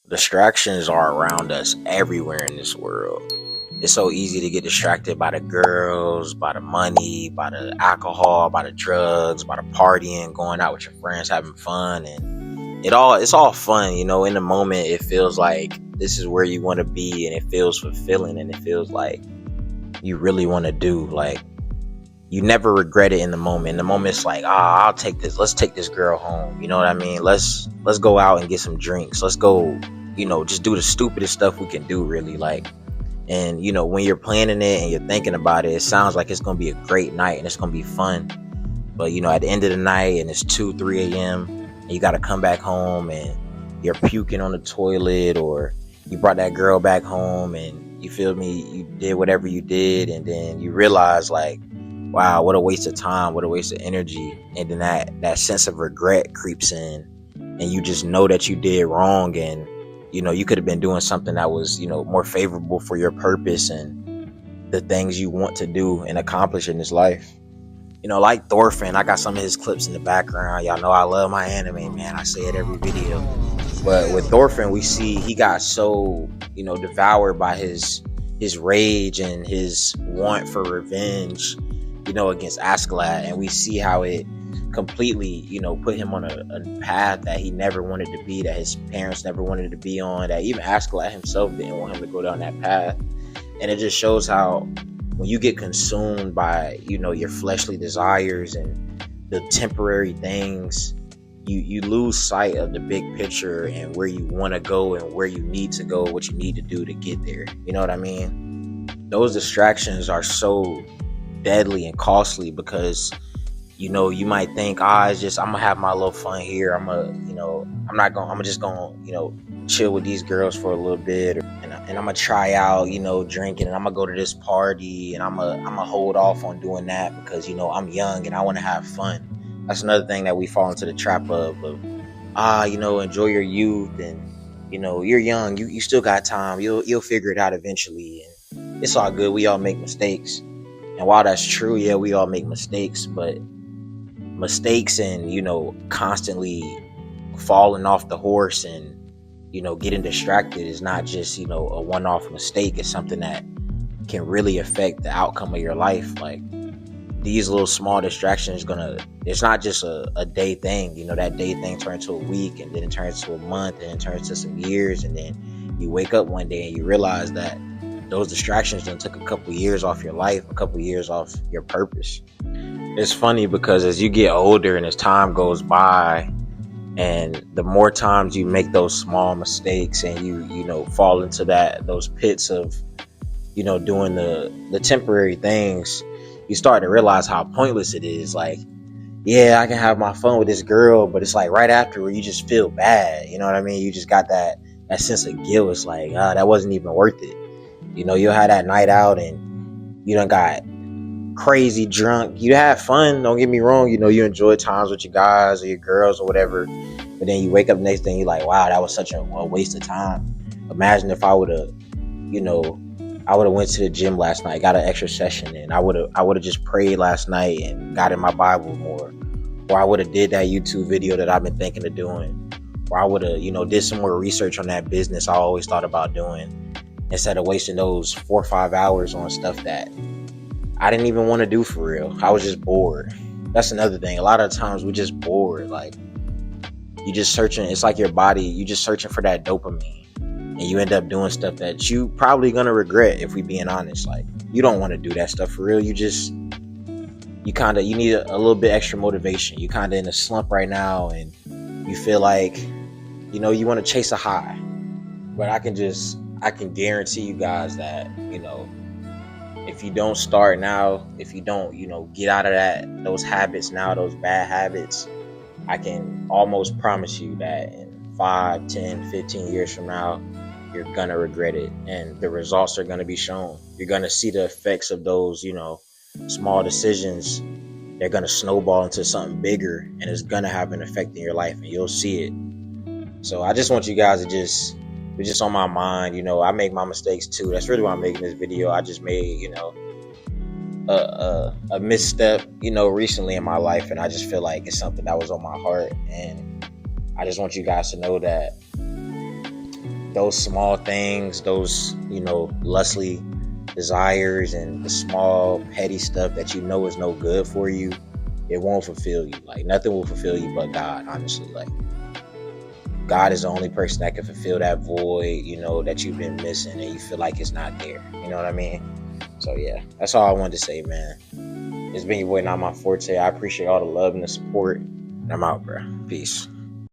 Distractions are around us everywhere in this world. It's so easy to get distracted by the girls, by the money, by the alcohol, by the drugs, by the partying, going out with your friends, having fun, and it's all fun, in the moment it feels like this is where you want to be, and it feels fulfilling, and it feels like you really want to do, like, you never regret it in the moment. In the moment it's like, I'll take this, let's take this girl home, you know what I mean, let's go out and get some drinks, let's go, just do the stupidest stuff we can do, really, like. And when you're planning it and you're thinking about it, it sounds like it's gonna be a great night and it's gonna be fun. But at the end of the night, and it's 2-3 a.m. and you gotta come back home, and you're puking on the toilet, or you brought that girl back home, and you feel me, you did whatever you did, and then you realize, like, wow, what a waste of time, what a waste of energy. And then that sense of regret creeps in, and you just know that you did wrong, and you could have been doing something that was, more favorable for your purpose and the things you want to do and accomplish in this life. Like Thorfinn, I got some of his clips in the background. Y'all know I love my anime, man. I say it every video. But with Thorfinn, we see he got so, devoured by his rage and his want for revenge, against Askeladd. And we see how it completely, put him on a path that he never wanted to be, that his parents never wanted to be on, that even Askeladd himself didn't want him to go down that path. And it just shows how when you get consumed by, your fleshly desires and the temporary things, you lose sight of the big picture and where you want to go and where you need to go, what you need to do to get there. You know what I mean? Those distractions are so deadly and costly because you might think, it's just, I'm gonna have my little fun here. I'm just gonna, chill with these girls for a little bit, and I'm gonna try out, drinking, and I'm gonna go to this party, and I'm gonna hold off on doing that because, I'm young and I want to have fun. That's another thing that we fall into the trap of enjoy your youth, and, you're young, you still got time, you'll figure it out eventually, and it's all good. We all make mistakes. And while that's true, yeah, we all make mistakes, but mistakes and constantly falling off the horse and getting distracted is not just a one-off mistake. It's something that can really affect the outcome of your life. Like, these little small distractions it's not just a day thing. That day thing turns to a week, and then it turns to a month, and it turns to some years, and then you wake up one day and you realize that those distractions done took a couple years off your life, a couple years off your purpose. It's funny because as you get older and as time goes by, and the more times you make those small mistakes and you fall into those pits of doing the temporary things, you start to realize how pointless it is. Like, yeah, I can have my fun with this girl, but it's like right after where you just feel bad. You know what I mean? You just got that sense of guilt. It's like, that wasn't even worth it. You'll have that night out and you done got crazy drunk. You had fun, don't get me wrong, you enjoy times with your guys or your girls or whatever, but then you wake up the next day and you're like, wow, that was such a waste of time. Imagine if I would have went to the gym last night, got an extra session in. I would have just prayed last night and got in my Bible more, or I would have did that YouTube video that I've been thinking of doing, or I would have did some more research on that business I always thought about doing, instead of wasting those 4 or 5 hours on stuff that I didn't even want to do for real. I was just bored. That's another thing. A lot of times we're just bored. Like, you just searching. It's like your body. You just searching for that dopamine, and you end up doing stuff that you probably gonna regret. If we being honest, like, you don't want to do that stuff for real. You need a little bit extra motivation. You kind of in a slump right now, and you feel like you want to chase a high. But I can guarantee you guys that if you don't start now, if you don't, get out of those habits now, those bad habits, I can almost promise you that in 5, 10, 15 years from now, you're going to regret it. And the results are going to be shown. You're going to see the effects of those, small decisions. They're going to snowball into something bigger, and it's going to have an effect in your life, and you'll see it. So I just want you guys to it's just on my mind. I make my mistakes too. That's really why I'm making this video. I just made, a misstep, recently in my life, and I just feel like it's something that was on my heart, and I just want you guys to know that those small things, those, lustly desires and the small petty stuff that you know is no good for you, it won't fulfill you. Like, nothing will fulfill you but God, honestly. Like, God is the only person that can fulfill that void, that you've been missing and you feel like it's not there. You know what I mean? So yeah, that's all I wanted to say, man. It's been your boy, not my Forte. I appreciate all the love and the support. And I'm out, bro. Peace.